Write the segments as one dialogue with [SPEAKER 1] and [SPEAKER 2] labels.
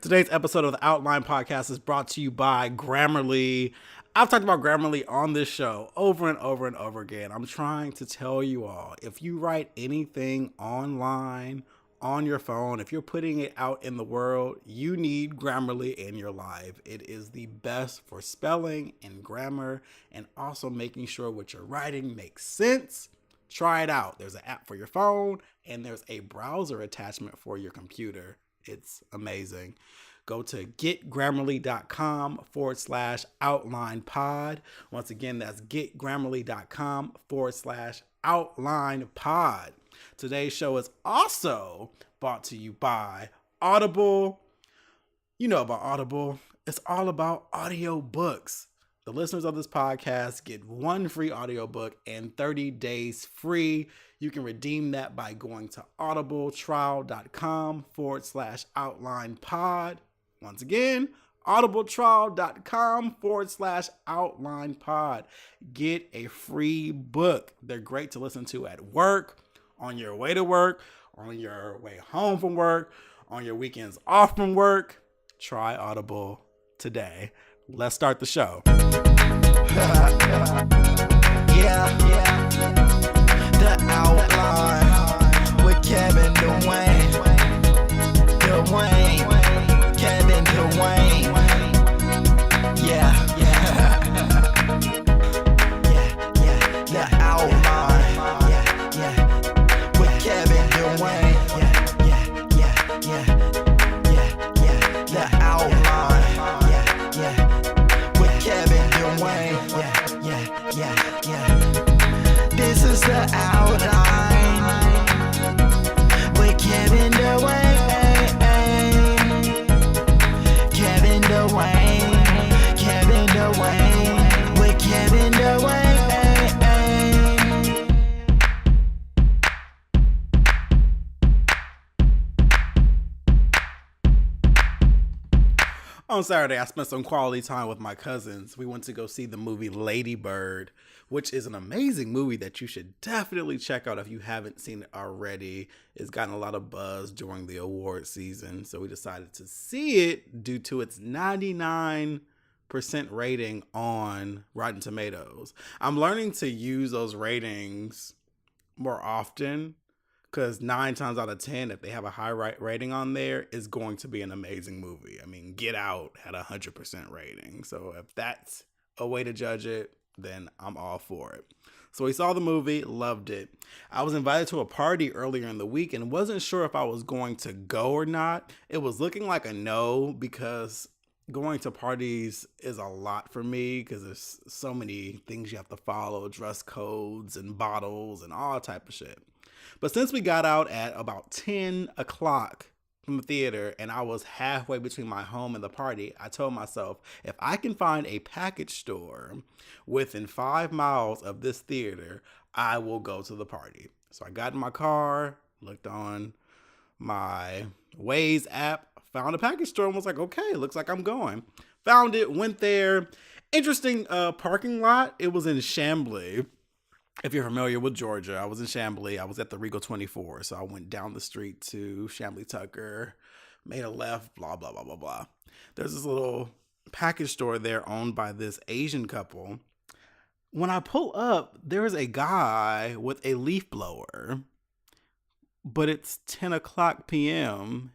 [SPEAKER 1] Today's episode of the Outline Podcast is brought to you by Grammarly. I've talked about Grammarly on this show over and over and over again. I'm trying to tell you all, if you write anything online, on your phone, if you're putting it out in the world, you need Grammarly in your life. It is the best for spelling and grammar and also making sure what you're writing makes sense. Try it out. There's an app for your phone and there's a browser attachment for your computer. It's amazing. Go to getgrammarly.com/outline pod. Once again, that's getgrammarly.com/outline pod. Today's show is also brought to you by Audible. You know about Audible. It's all about audiobooks. The listeners of this podcast get one free audiobook and 30 days free. You can redeem that by going to audibletrial.com/outline pod. Once again, audibletrial.com/outline pod. Get a free book. They're great to listen to at work, on your way to work, on your way home from work, on your weekends off from work. Try Audible today. Let's start the show.
[SPEAKER 2] The Outline with Kevin Dwayne. Kevin Dwayne. The Outline with Kevin Dwayne. The Outline with Kevin Dwayne. This is the Outline with Kevin Dwayne. Kevin Dwayne with Kevin Dwayne.
[SPEAKER 1] On Saturday, I spent some quality time with my cousins. We went to go see the movie Lady Bird, which is an amazing movie that you should definitely check out if you haven't seen it already. It's gotten a lot of buzz during the award season, so we decided to see it due to its 99% rating on Rotten Tomatoes. I'm learning to use those ratings more often, because 9 times out of 10, if they have a high rating on there, it's going to be an amazing movie. I mean, Get Out had a 100% rating. So if that's a way to judge it, then I'm all for it. So we saw the movie, loved it. I was invited to a party earlier in the week and wasn't sure if I was going to go or not. It was looking like a no, because going to parties is a lot for me because there's so many things you have to follow, dress codes and bottles and all type of shit. But since we got out at about 10 o'clock from the theater and I was halfway between my home and the party, I told myself, if I can find a package store within 5 miles of this theater, I will go to the party. So I got in my car, looked on my Waze app, found a package store and was like, okay, looks like I'm going. Found it, went there. Interesting parking lot. It was in Chamblee. If you're familiar with Georgia, I was in Chamblee. I was at the Regal 24. So I went down the street to Chamblee Tucker, made a left, blah, blah, blah, blah, blah. There's this little package store there owned by this Asian couple. When I pull up, there's a guy with a leaf blower, but it's 10 o'clock p.m.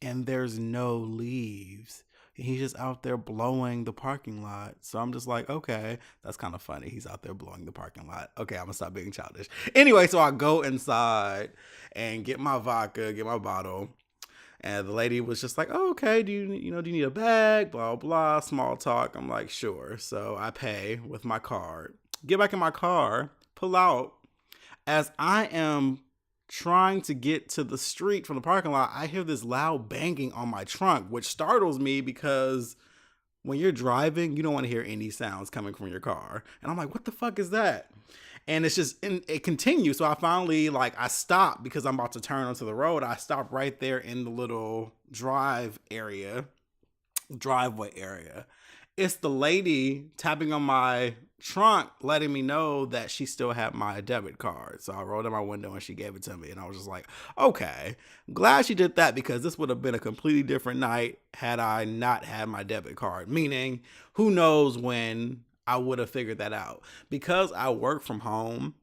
[SPEAKER 1] and there's no leaves. He's just out there blowing the parking lot. So I'm just like, okay, that's kind of funny. He's out there blowing the parking lot. Okay, I'm going to stop being childish. Anyway, so I go inside and get my vodka, get my bottle. And the lady was just like, oh, okay, do you need a bag? Blah, blah, small talk. I'm like, sure. So I pay with my card. Get back in my car, pull out. As I am trying to get to the street from the parking lot, I hear this loud banging on my trunk, which startles me because when you're driving, you don't want to hear any sounds coming from your car. And I'm like, what the fuck is that? And it's just, and it continues. So I finally, I stop because I'm about to turn onto the road. I stop right there in the little driveway area. It's the lady tapping on my trunk, letting me know that she still had my debit card. So I rolled down my window and she gave it to me. And I was just like, okay, glad she did that, because this would have been a completely different night had I not had my debit card. Meaning, who knows when I would have figured that out. Because I work from home,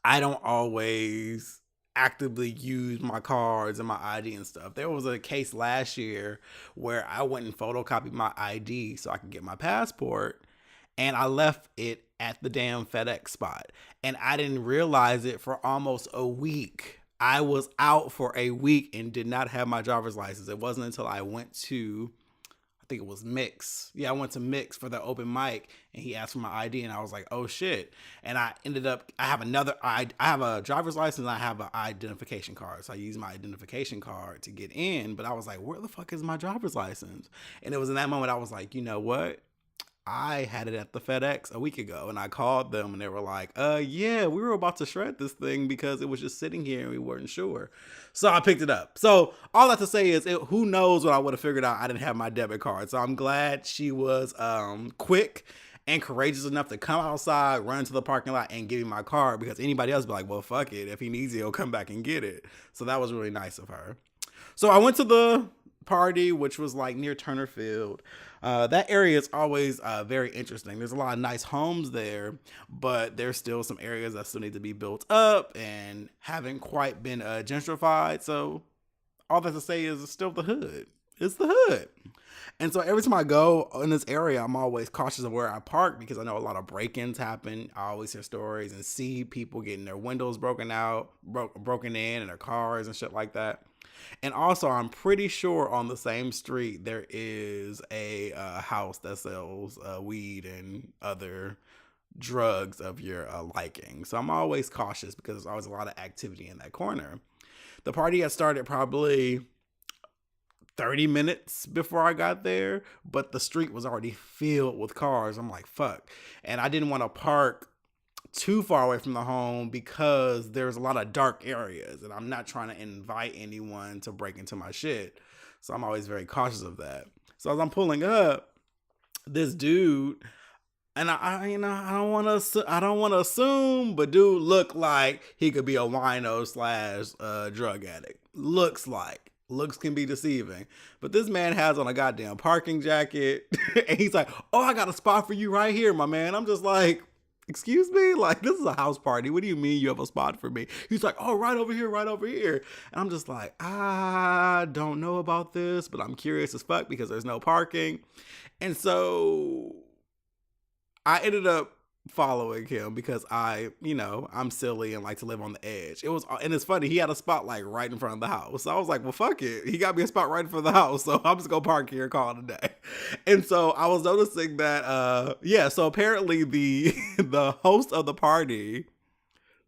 [SPEAKER 1] I don't always actively use my cards and my ID and stuff. There was a case last year where I went and photocopied my ID so I could get my passport, and I left it at the damn FedEx spot. And I didn't realize it for almost a week. I was out for a week and did not have my driver's license. It wasn't until I went to, I think it was Mix. Yeah, I went to Mix for the open mic, and he asked for my ID, and I was like, oh shit. And I ended up, I have a driver's license, and I have an identification card. So I used my identification card to get in, but I was like, where the fuck is my driver's license? And it was in that moment I was like, you know what? I had it at the FedEx a week ago, and I called them and they were like, yeah, we were about to shred this thing because it was just sitting here and we weren't sure. So I picked it up. So all that to say is, who knows what I would have figured out. I didn't have my debit card. So I'm glad she was quick and courageous enough to come outside, run to the parking lot, and give me my card, because anybody else would be like, well, fuck it. If he needs it, he'll come back and get it. So that was really nice of her. So I went to the party, which was like near Turner Field. That area is always very interesting. There's a lot of nice homes there, but there's still some areas that still need to be built up and haven't quite been gentrified. So all that to say is, it's still the hood. It's the hood. And so every time I go in this area, I'm always cautious of where I park, because I know a lot of break-ins happen. I always hear stories and see people getting their windows broken in, and their cars and shit like that. And also, I'm pretty sure on the same street there is a house that sells weed and other drugs of your liking. So I'm always cautious, because there's always a lot of activity in that corner. The party had started probably 30 minutes before I got there, but the street was already filled with cars. I'm like, fuck. And I didn't want to park too far away from the home, because there's a lot of dark areas, and I'm not trying to invite anyone to break into my shit. So I'm always very cautious of that. So as I'm pulling up, this dude, and I don't want to assume, but dude looked like he could be a wino / drug addict. Looks can be deceiving. But this man has on a goddamn parking jacket, and he's like, oh, I got a spot for you right here, my man. I'm just like, excuse me? Like, this is a house party. What do you mean you have a spot for me? He's like, oh, right over here, right over here. And I'm just like, I don't know about this, but I'm curious as fuck, because there's no parking. And so I ended up following him, because I'm silly and like to live on the edge. And it's funny, he had a spot like right in front of the house. So I was like, well, fuck it. He got me a spot right in front of the house, so I'm just gonna park here and call it a day. And so I was noticing that, so apparently the host of the party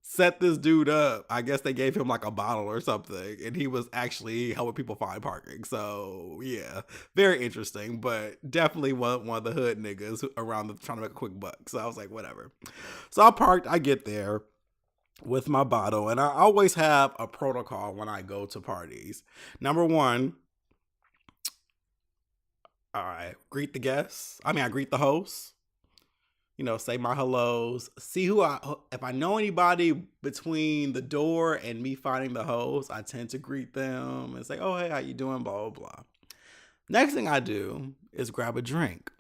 [SPEAKER 1] set this dude up. I guess they gave him like a bottle or something, and he was actually helping people find parking. So yeah, very interesting, but definitely one of the hood niggas around trying to make a quick buck. So I was like, whatever. So I parked, I get there with my bottle, and I always have a protocol when I go to parties. Number one, I greet the guests. I greet the hosts. Say my hellos, see if I know anybody between the door and me finding the host, I tend to greet them and say, oh, hey, how you doing? Blah, blah, blah. Next thing I do is grab a drink.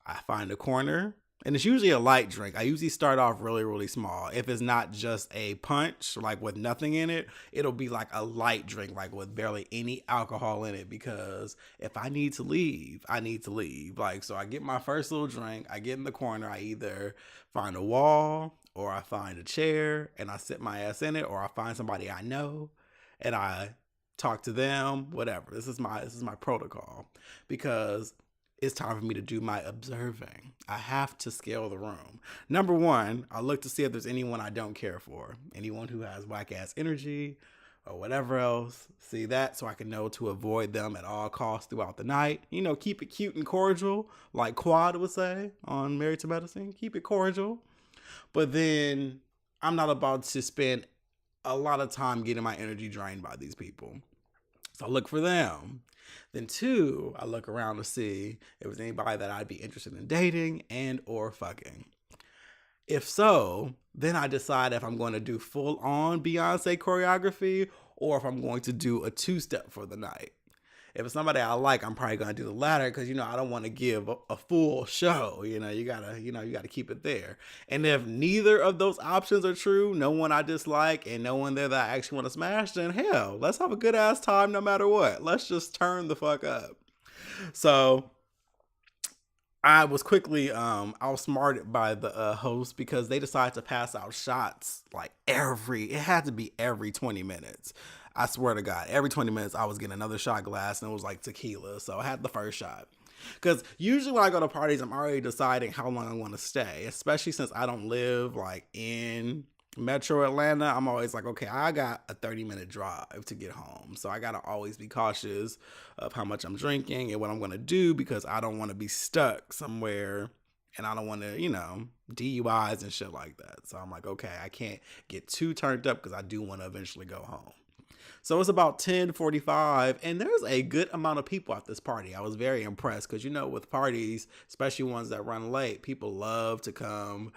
[SPEAKER 1] I find a corner, and it's usually a light drink. I usually start off really, really small. If it's not just a punch, like with nothing in it, it'll be like a light drink, like with barely any alcohol in it, because if I need to leave, I need to leave. Like, so I get my first little drink, I get in the corner, I either find a wall or I find a chair and I sit my ass in it, or I find somebody I know and I talk to them, whatever. This is my protocol, because it's time for me to do my observing. I have to scale the room. Number one, I look to see if there's anyone I don't care for. Anyone who has whack ass energy or whatever else. See that, so I can know to avoid them at all costs throughout the night. Keep it cute and cordial, like Quad would say on Married to Medicine. Keep it cordial. But then I'm not about to spend a lot of time getting my energy drained by these people. So I look for them. Then 2, I look around to see if there's anybody that I'd be interested in dating and or fucking. If so, then I decide if I'm going to do full on Beyonce choreography or if I'm going to do a 2-step for the night. If it's somebody I like, I'm probably going to do the latter because, I don't want to give a full show. You gotta keep it there. And if neither of those options are true, no one I dislike and no one there that I actually want to smash, then hell, let's have a good ass time no matter what. Let's just turn the fuck up. So I was quickly outsmarted by the host because they decided to pass out shots like it had to be every 20 minutes. I swear to God, every 20 minutes I was getting another shot glass and it was like tequila. So I had the first shot. Because usually when I go to parties, I'm already deciding how long I want to stay, especially since I don't live like in Metro Atlanta. I'm always like, okay, I got a 30-minute drive to get home. So I got to always be cautious of how much I'm drinking and what I'm going to do because I don't want to be stuck somewhere and I don't want to, DUIs and shit like that. So I'm like, okay, I can't get too turned up because I do want to eventually go home. So it's about 10:45 and there's a good amount of people at this party. I was very impressed because, with parties, especially ones that run late, people love to come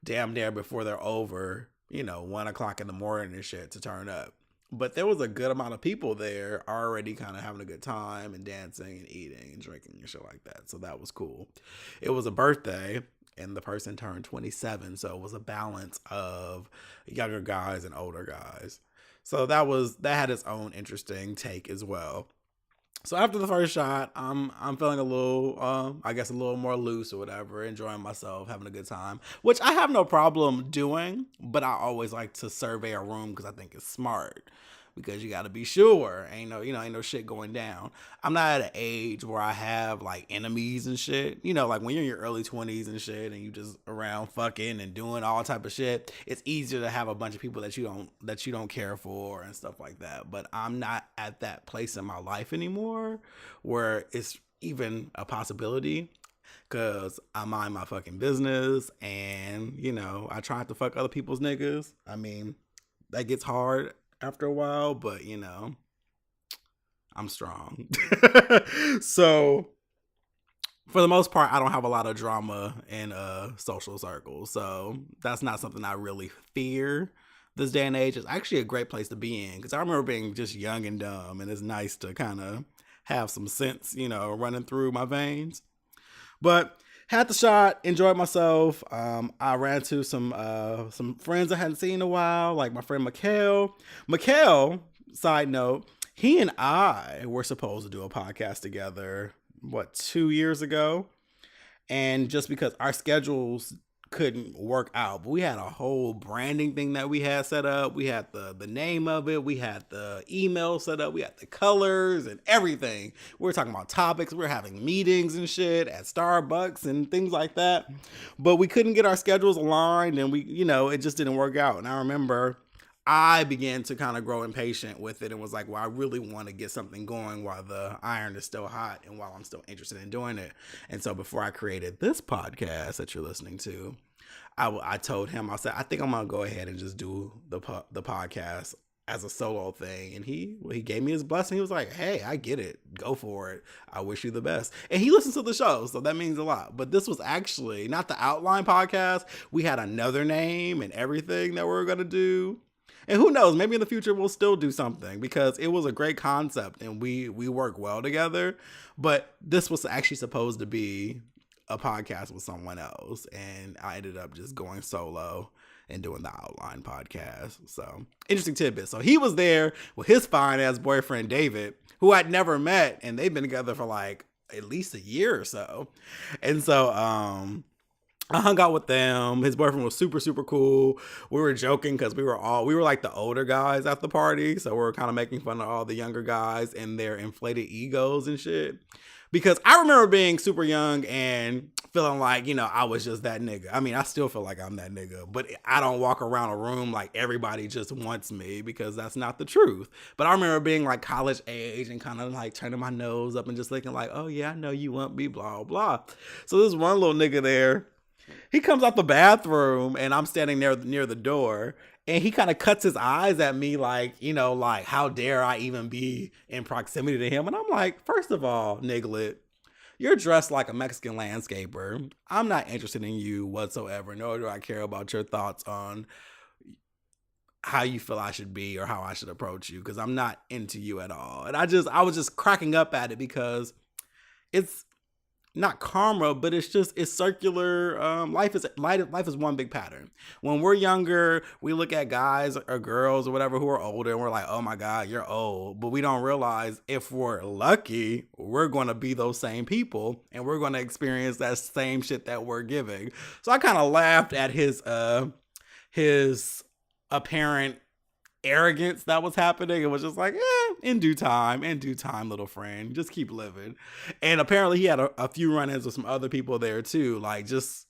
[SPEAKER 1] damn near before they're over, 1 o'clock in the morning and shit to turn up. But there was a good amount of people there already kind of having a good time and dancing and eating and drinking and shit like that. So that was cool. It was a birthday and the person turned 27. So it was a balance of younger guys and older guys. So that had its own interesting take as well. So after the first shot, I'm feeling a little, a little more loose or whatever, enjoying myself, having a good time, which I have no problem doing, but I always like to survey a room because I think it's smart. Because you got to be sure. Ain't no shit going down. I'm not at an age where I have like enemies and shit. Like when you're in your early 20s and shit and you just around fucking and doing all type of shit, it's easier to have a bunch of people that you don't care for and stuff like that. But I'm not at that place in my life anymore where it's even a possibility. Cause I mind my fucking business and, I try to fuck other people's niggas. I mean, that gets hard after a while, but I'm strong. So for the most part, I don't have a lot of drama in social circles. So that's not something I really fear this day and age. It's actually a great place to be in because I remember being just young and dumb and it's nice to kind of have some sense, running through my veins. But had the shot, enjoyed myself. I ran to some friends I hadn't seen in a while, like my friend Mikhail. Mikhail, side note, he and I were supposed to do a podcast together, 2 years ago? And just because our schedules couldn't work out, but we had a whole branding thing that we had set up. We had the name of it. We had the email set up. We had the colors and everything. We were talking about topics. We were having meetings and shit at Starbucks and things like that. But we couldn't get our schedules aligned and it just didn't work out. And I remember I began to kind of grow impatient with it and was like, well, I really want to get something going while the iron is still hot and while I'm still interested in doing it. And so before I created this podcast that you're listening to, I told him, I said, I think I'm going to go ahead and just do the podcast as a solo thing. And he gave me his blessing. He was like, hey, I get it. Go for it. I wish you the best. And he listens to the show, so that means a lot. But this was actually not the Outline podcast. We had another name and everything that we were going to do. And who knows, maybe in the future we'll still do something because it was a great concept and we work well together. But this was actually supposed to be a podcast with someone else. And I ended up just going solo and doing the Outline podcast. So interesting tidbit. So he was there with his fine ass boyfriend, David, who I'd never met. And they've been together for like at least a year or so. And so, I hung out with them. His boyfriend was super, super cool. We were joking because we were like the older guys at the party. So we were kind of making fun of all the younger guys and their inflated egos and shit. Because I remember being super young and feeling like, I was just that nigga. I mean, I still feel like I'm that nigga, but I don't walk around a room like everybody just wants me because that's not the truth. But I remember being like college age and kind of like turning my nose up and just thinking like, oh yeah, I know you want me, blah, blah. So there's one little nigga there. He comes out the bathroom and I'm standing there near the door And he kind of cuts his eyes at me like, you know, like, how dare I even be in proximity to him? And I'm like, first of all, Niglet, you're dressed like a Mexican landscaper. I'm not interested in you whatsoever, nor do I care about your thoughts on how you feel I should be or how I should approach you, because I'm not into you at all. And I was just cracking up at it because it's not karma, but it's circular. Life is one big pattern. When we're younger, we look at guys or girls or whatever who are older, and we're like, oh my God, you're old. But we don't realize if we're lucky, we're going to be those same people, and we're going to experience that same shit that we're giving. So I kind of laughed at his apparent arrogance that was happening. It was just like, in due time, little friend, just keep living. And apparently he had a few run-ins with some other people there too, like just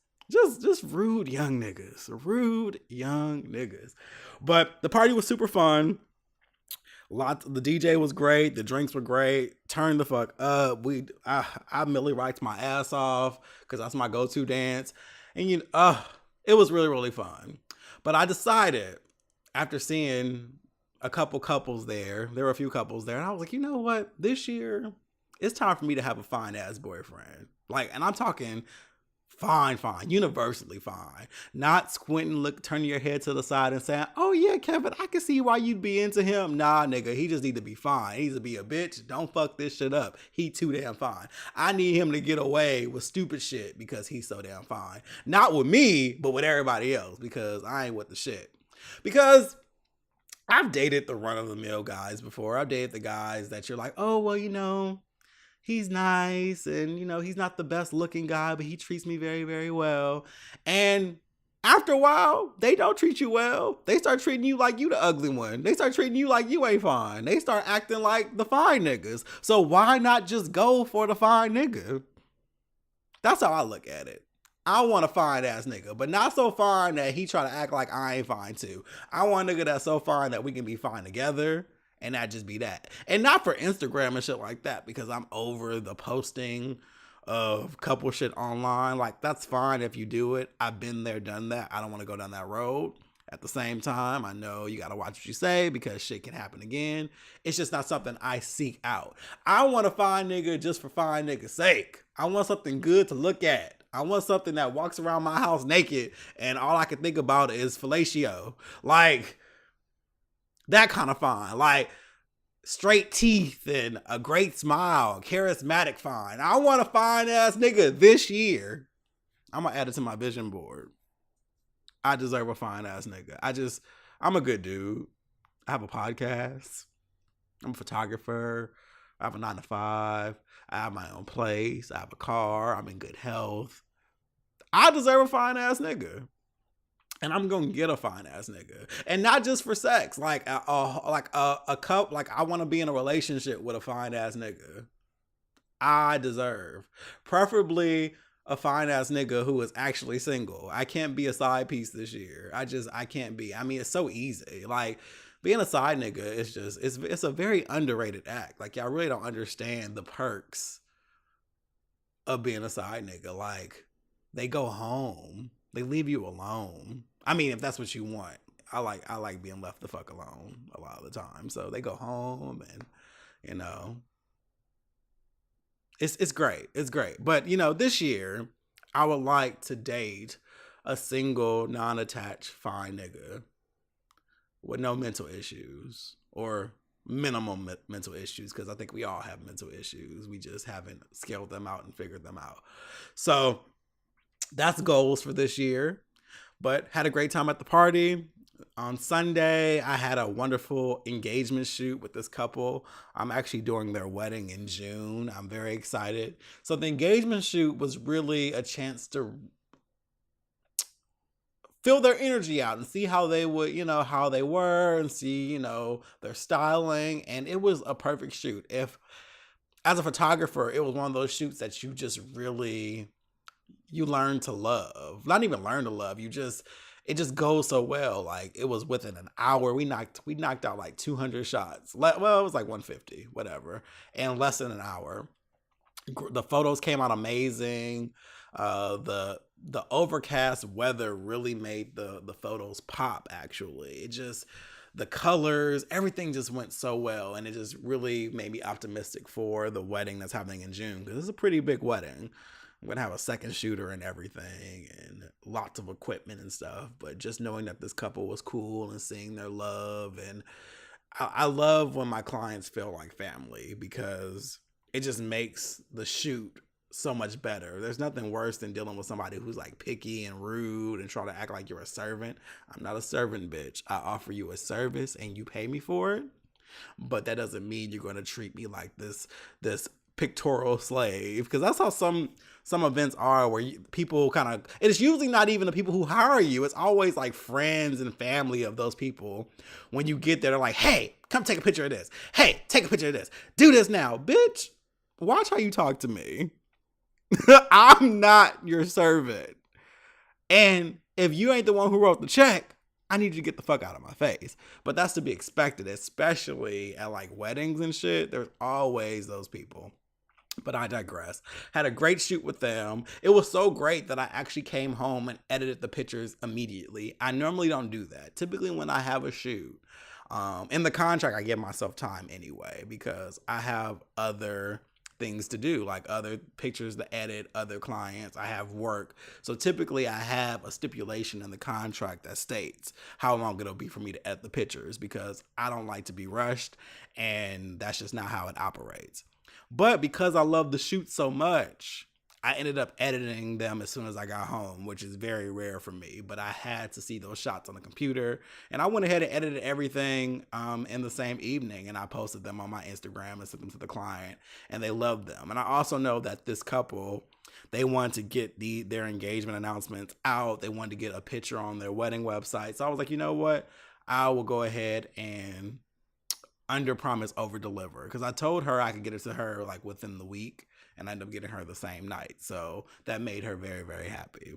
[SPEAKER 1] rude young niggas. But the party was super fun. The DJ was great, the drinks were great, turned the fuck up. I Millie rocked my ass off because that's my go-to dance. And it was really, really fun. But I decided, after seeing a couple couples there were a few couples there, and I was like, you know what? This year, it's time for me to have a fine ass boyfriend. Like, and I'm talking fine, universally fine. Not squinting, turning your head to the side and saying, oh yeah, Kevin, I can see why you'd be into him. Nah, nigga, he just need to be fine. He needs to be a bitch. Don't fuck this shit up. He too damn fine. I need him to get away with stupid shit because he's so damn fine. Not with me, but with everybody else, because I ain't with the shit. Because I've dated the run-of-the-mill guys before. I've dated the guys that you're like, oh, well, you know, he's nice and, you know, he's not the best looking guy, but he treats me very, very well. And after a while, they don't treat you well. They start treating you like you the ugly one. They start treating you like you ain't fine. They start acting like the fine niggas. So why not just go for the fine nigga? That's how I look at it. I want a fine ass nigga, but not so fine that he try to act like I ain't fine too. I want a nigga that's so fine that we can be fine together and not just be that. And not for Instagram and shit like that, because I'm over the posting of couple shit online. Like, that's fine if you do it. I've been there, done that. I don't want to go down that road. At the same time, I know you got to watch what you say because shit can happen again. It's just not something I seek out. I want a fine nigga just for fine nigga's sake. I want something good to look at. I want something that walks around my house naked and all I can think about is fellatio. Like, that kind of fine. Like, straight teeth and a great smile, charismatic fine. I want a fine ass nigga this year. I'm going to add it to my vision board. I deserve a fine ass nigga. I'm a good dude. I have a podcast. I'm a photographer. I have a 9-to-5. I have my own place. I have a car. I'm in good health. I deserve a fine ass nigga. And I'm gonna get a fine ass nigga. And not just for sex. Like a couple, like I want to be in a relationship with a fine ass nigga. I deserve. Preferably a fine ass nigga who is actually single. I can't be a side piece this year. I can't be. I mean, it's so easy. Like, being a side nigga is just, it's a very underrated act. Like, y'all really don't understand the perks of being a side nigga. Like, they go home. They leave you alone. I mean, if that's what you want. I like being left the fuck alone a lot of the time. So they go home and, you know, it's great. It's great. But, you know, this year, I would like to date a single, non-attached, fine nigga with no mental issues or minimum mental issues, because I think we all have mental issues. We just haven't scaled them out and figured them out. So that's goals for this year. But had a great time at the party. On Sunday, I had a wonderful engagement shoot with this couple. I'm actually doing their wedding in June. I'm very excited. So the engagement shoot was really a chance to feel their energy out and see how they would, you know, how they were, and see, you know, their styling. And it was a perfect shoot. If, as a photographer, it was one of those shoots that you just really, you learn to love. Not even learn to love. It just goes so well. Like, it was within an hour. We knocked out like 200 shots. Well, it was like 150, whatever, in less than an hour. The photos came out amazing. The overcast weather really made the photos pop. Actually, it just, the colors, everything just went so well, and it just really made me optimistic for the wedding that's happening in June, because it's a pretty big wedding. I'm gonna have a second shooter and everything, and lots of equipment and stuff. But just knowing that this couple was cool and seeing their love, and I love when my clients feel like family, because it just makes the shoot so much better. There's nothing worse than dealing with somebody who's like picky and rude and trying to act like you're a servant. I'm not a servant, bitch. I offer you a service and you pay me for it. But that doesn't mean you're going to treat me like this pictorial slave, because that's how some events are, where people kind of, it's usually not even the people who hire you, it's always like friends and family of those people. When you get there, they're like, hey, come take a picture of this, hey, take a picture of this, do this now. Bitch, watch how you talk to me. I'm not your servant, and if you ain't the one who wrote the check, I need you to get the fuck out of my face. But that's to be expected, especially at like weddings and shit. There's always those people. But I digress. Had a great shoot with them. It was so great that I actually came home and edited the pictures immediately. I normally don't do that. Typically when I have a shoot, in the contract, I give myself time anyway, because I have other things to do, like other pictures to edit, other clients, I have work. So typically I have a stipulation in the contract that states how long it'll be for me to edit the pictures, because I don't like to be rushed, and that's just not how it operates. But because I love the shoot so much, I ended up editing them as soon as I got home, which is very rare for me, but I had to see those shots on the computer, and I went ahead and edited everything in the same evening, and I posted them on my Instagram and sent them to the client, and they loved them. And I also know that this couple, they wanted to get their engagement announcements out. They wanted to get a picture on their wedding website. So I was like, you know what? I will go ahead and under promise, over deliver, because I told her I could get it to her like within the week, and I ended up getting her the same night. So that made her very, very happy.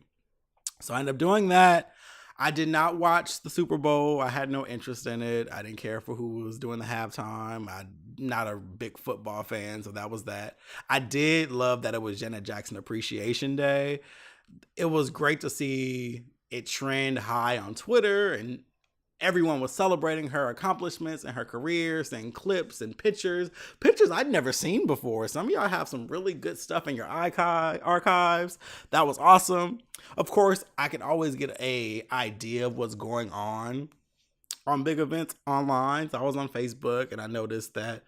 [SPEAKER 1] So I ended up doing that. I did not watch the Super Bowl. I had no interest in it. I didn't care for who was doing the halftime. I'm not a big football fan, so that was that. I did love that it was Janet Jackson Appreciation Day. It was great to see it trend high on Twitter, and everyone was celebrating her accomplishments and her career, saying clips and pictures I'd never seen before. Some of y'all have some really good stuff in your archives. That was awesome. Of course, I can always get a idea of what's going on big events online. So I was on Facebook, and I noticed that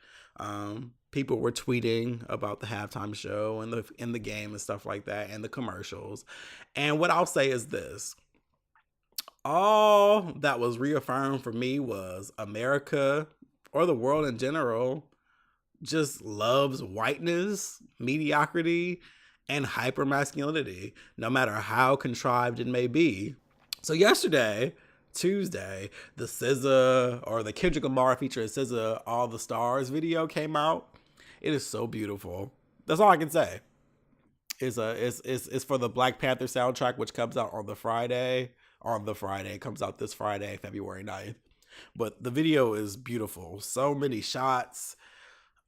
[SPEAKER 1] people were tweeting about the halftime show and in the game and stuff like that, and the commercials. And what I'll say is this: all that was reaffirmed for me was America, or the world in general, just loves whiteness, mediocrity, and hypermasculinity, no matter how contrived it may be. So yesterday, Tuesday, the SZA, or the Kendrick Lamar featuring SZA, All the Stars video came out. It is so beautiful. That's all I can say. It's for the Black Panther soundtrack, which comes out on the Friday. It comes out this Friday, February 9th. But the video is beautiful. So many shots.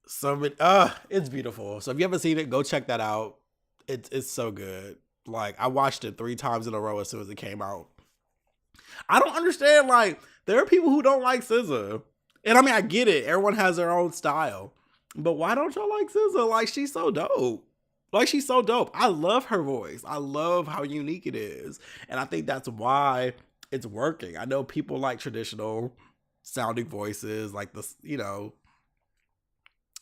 [SPEAKER 1] It's beautiful. So if you haven't seen it, go check that out. It's so good. Like, I watched it 3 times in a row as soon as it came out. I don't understand, like, there are people who don't like SZA. And I mean, I get it. Everyone has their own style. But why don't y'all like SZA? Like, she's so dope. I love her voice. I love how unique it is. And I think that's why it's working. I know people like traditional sounding voices, like this,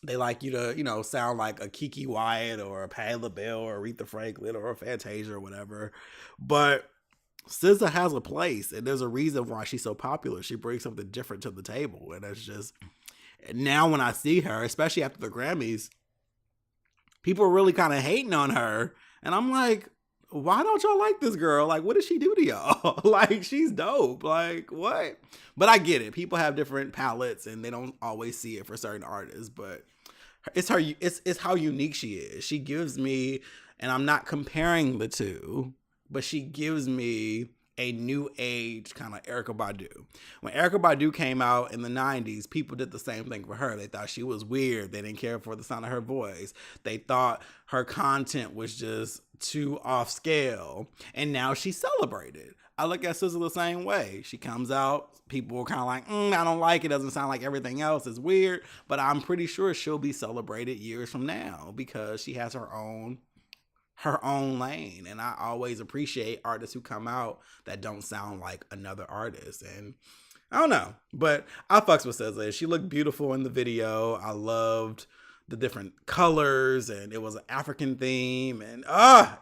[SPEAKER 1] they like you to, sound like a Kiki Wyatt or a Patti LaBelle or Aretha Franklin or a Fantasia or whatever. But SZA has a place, and there's a reason why she's so popular. She brings something different to the table. And it's just, now when I see her, especially after the Grammys, people are really kind of hating on her. And I'm like, why don't y'all like this girl? Like, what did she do to y'all? Like, she's dope. Like, what? But I get it. People have different palettes, and they don't always see it for certain artists. But it's how unique she is. She gives me, and I'm not comparing the two, but she gives me a new age kind of Erykah Badu. When Erykah Badu came out in the 90s, people did the same thing for her. They thought she was weird. They didn't care for the sound of her voice. They thought her content was just too off scale. And now she's celebrated. I look at SZA the same way. She comes out, people are kind of like, I don't like it. Doesn't sound like everything else. It's weird. But I'm pretty sure she'll be celebrated years from now because she has her own lane. And I always appreciate artists who come out that don't sound like another artist. And I don't know, but I fucks with SZA. She looked beautiful in the video. I loved the different colors, and it was an African theme, and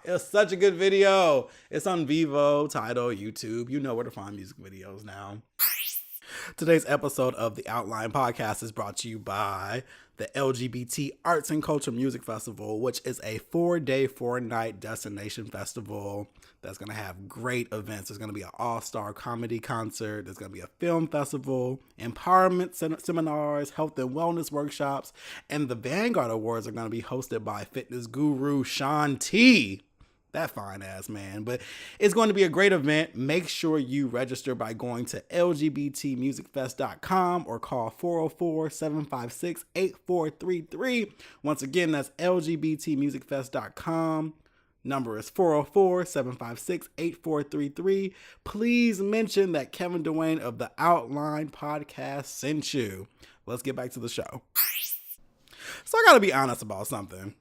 [SPEAKER 1] it was such a good video. It's on Vivo, Tidal, YouTube. You know where to find music videos now. Today's episode of the Outline Podcast is brought to you by the LGBT Arts and Culture Music Festival, which is a 4-day, 4-night destination festival that's going to have great events. There's going to be an all-star comedy concert. There's going to be a film festival, empowerment seminars, health and wellness workshops, and the Vanguard Awards are going to be hosted by fitness guru Shaun T. That fine ass man. But it's going to be a great event. Make sure you register by going to lgbtmusicfest.com or call 404-756-8433. Once again, that's lgbtmusicfest.com. Number is 404-756-8433. Please mention that Kevin Dwayne of the Outline Podcast sent you. Let's get back to the show. So I got to be honest about something.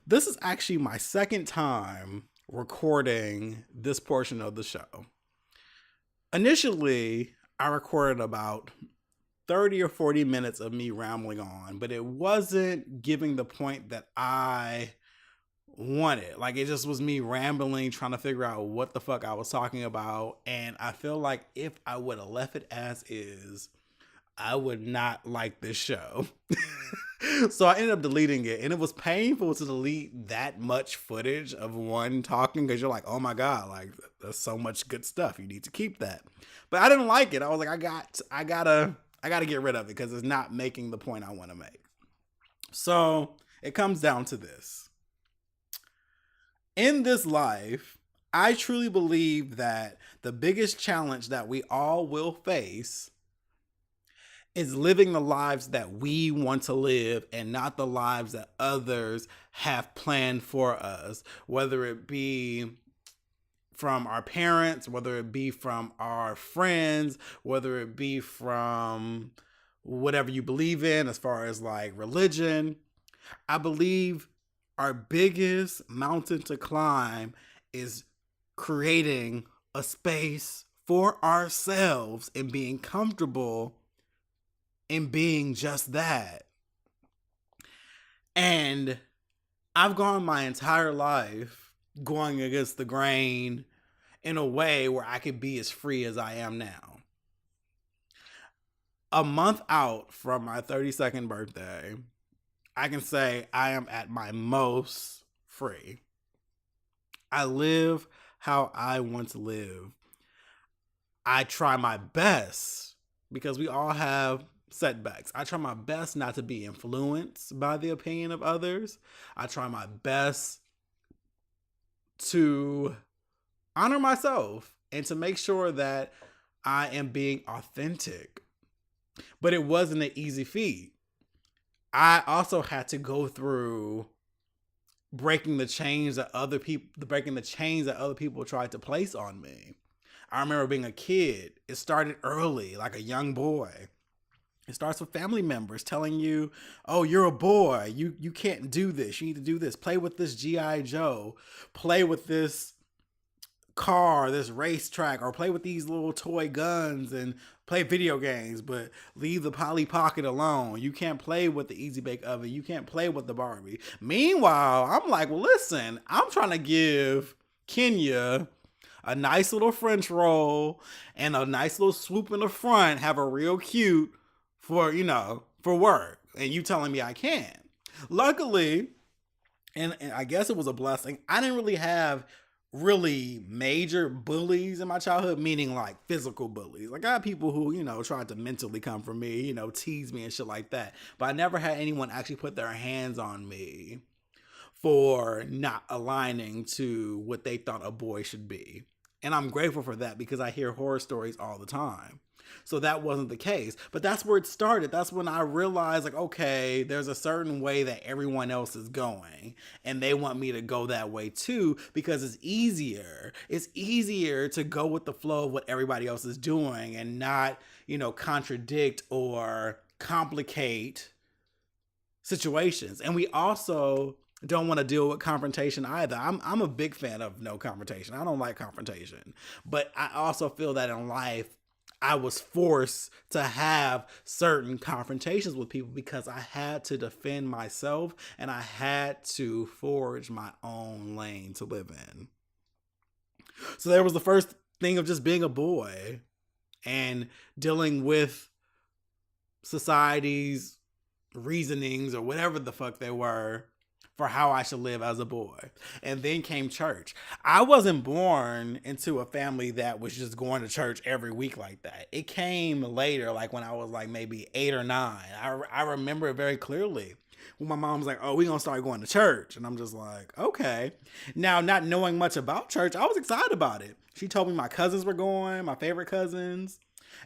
[SPEAKER 1] This is actually my second time recording this portion of the show. Initially, I recorded about 30 or 40 minutes of me rambling on, but it wasn't giving the point that I wanted. Like, it just was me rambling, trying to figure out what the fuck I was talking about. And I feel like if I would have left it as is, I would not like this show. So I ended up deleting it, and it was painful to delete that much footage of one talking because you're like, oh my God, like there's so much good stuff. You need to keep that. But I didn't like it. I was like, I gotta get rid of it because it's not making the point I want to make. So it comes down to this. In this life, I truly believe that the biggest challenge that we all will face is living the lives that we want to live and not the lives that others have planned for us, whether it be from our parents, whether it be from our friends, whether it be from whatever you believe in as far as like religion. I believe our biggest mountain to climb is creating a space for ourselves and being comfortable in being just that. And I've gone my entire life going against the grain in a way where I could be as free as I am now. A month out from my 32nd birthday, I can say I am at my most free. I live how I want to live. I try my best because we all have setbacks. I try my best not to be influenced by the opinion of others. I try my best to honor myself and to make sure that I am being authentic. But it wasn't an easy feat. I also had to go through breaking the chains that other people tried to place on me. I remember being a kid. It started early, like a young boy. It starts with family members telling you, oh, you're a boy. You can't do this. You need to do this. Play with this G.I. Joe. Play with this car, this racetrack, or play with these little toy guns and play video games, but leave the Polly Pocket alone. You can't play with the Easy Bake Oven. You can't play with the Barbie. Meanwhile, I'm like, well, listen, I'm trying to give Kenya a nice little French roll and a nice little swoop in the front, have her real cute for work. And you telling me I can't. Luckily, and I guess it was a blessing, I didn't really have really major bullies in my childhood, meaning like physical bullies. Like I had people who, tried to mentally come for me, tease me and shit like that. But I never had anyone actually put their hands on me for not aligning to what they thought a boy should be. And I'm grateful for that because I hear horror stories all the time. So that wasn't the case. But that's where it started. That's when I realized, like, okay, there's a certain way that everyone else is going. And they want me to go that way too because it's easier. It's easier to go with the flow of what everybody else is doing and not, contradict or complicate situations. And we also don't want to deal with confrontation either. I'm a big fan of no confrontation. I don't like confrontation. But I also feel that in life, I was forced to have certain confrontations with people because I had to defend myself and I had to forge my own lane to live in. So there was the first thing of just being a boy and dealing with society's reasonings or whatever the fuck they were for how I should live as a boy. And then came church. I wasn't born into a family that was just going to church every week like that. It came later, like when I was like maybe 8 or 9. I remember it very clearly. When my mom was like, oh, we're going to start going to church. And I'm just like, okay. Now, not knowing much about church, I was excited about it. She told me my cousins were going, my favorite cousins.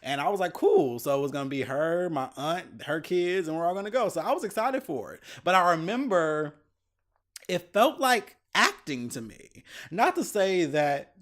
[SPEAKER 1] And I was like, cool. So it was going to be her, my aunt, her kids, and we're all going to go. So I was excited for it. But I remember it felt like acting to me. Not to say that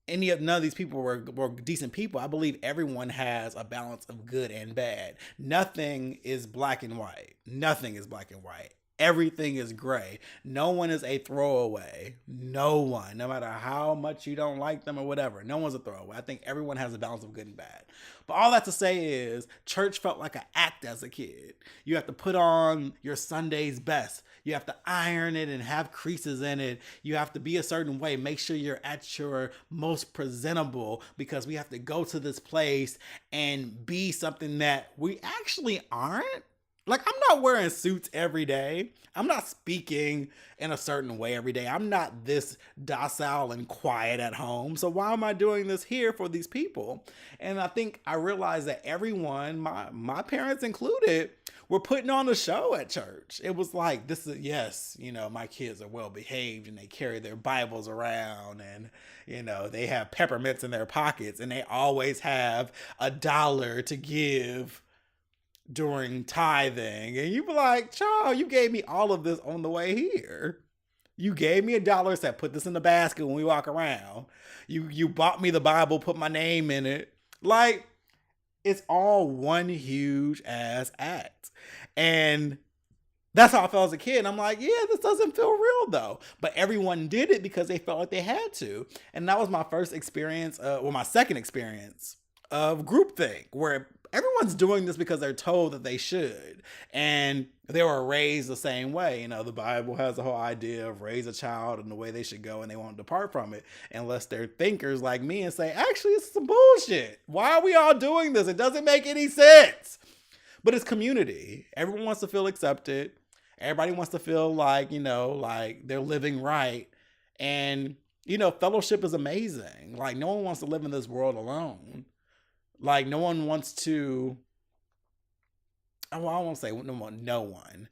[SPEAKER 1] none of these people were decent people. I believe everyone has a balance of good and bad. Nothing is black and white. Nothing is black and white. Everything is gray. No one is a throwaway. No one, no matter how much you don't like them or whatever. No one's a throwaway. I think everyone has a balance of good and bad. But all that to say is church felt like an act as a kid. You have to put on your Sunday's best. You have to iron it and have creases in it. You have to be a certain way. Make sure you're at your most presentable because we have to go to this place and be something that we actually aren't. Like, I'm not wearing suits every day. I'm not speaking in a certain way every day. I'm not this docile and quiet at home. So why am I doing this here for these people? And I think I realized that everyone, my parents included, were putting on a show at church. It was like, this is, yes, my kids are well behaved and they carry their Bibles around and, they have peppermints in their pockets and they always have $1 to give during tithing. And you be like, child, you gave me all of this on the way here. You gave me $1, said put this in the basket when we walk around. You bought me the Bible, put my name in it. Like, it's all one huge ass act. And that's how I felt as a kid. And I'm like, yeah, this doesn't feel real though. But everyone did it because they felt like they had to. And that was my first experience, my second experience of groupthink, where everyone's doing this because they're told that they should. And they were raised the same way. The Bible has the whole idea of raise a child in the way they should go and they won't depart from it unless they're thinkers like me and say, actually, it's some bullshit. Why are we all doing this? It doesn't make any sense. But it's community. Everyone wants to feel accepted. Everybody wants to feel like, like they're living right. And, fellowship is amazing. Like, no one wants to live in this world alone. Like, no one wants to, I won't say no one.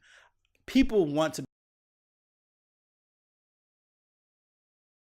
[SPEAKER 1] People want to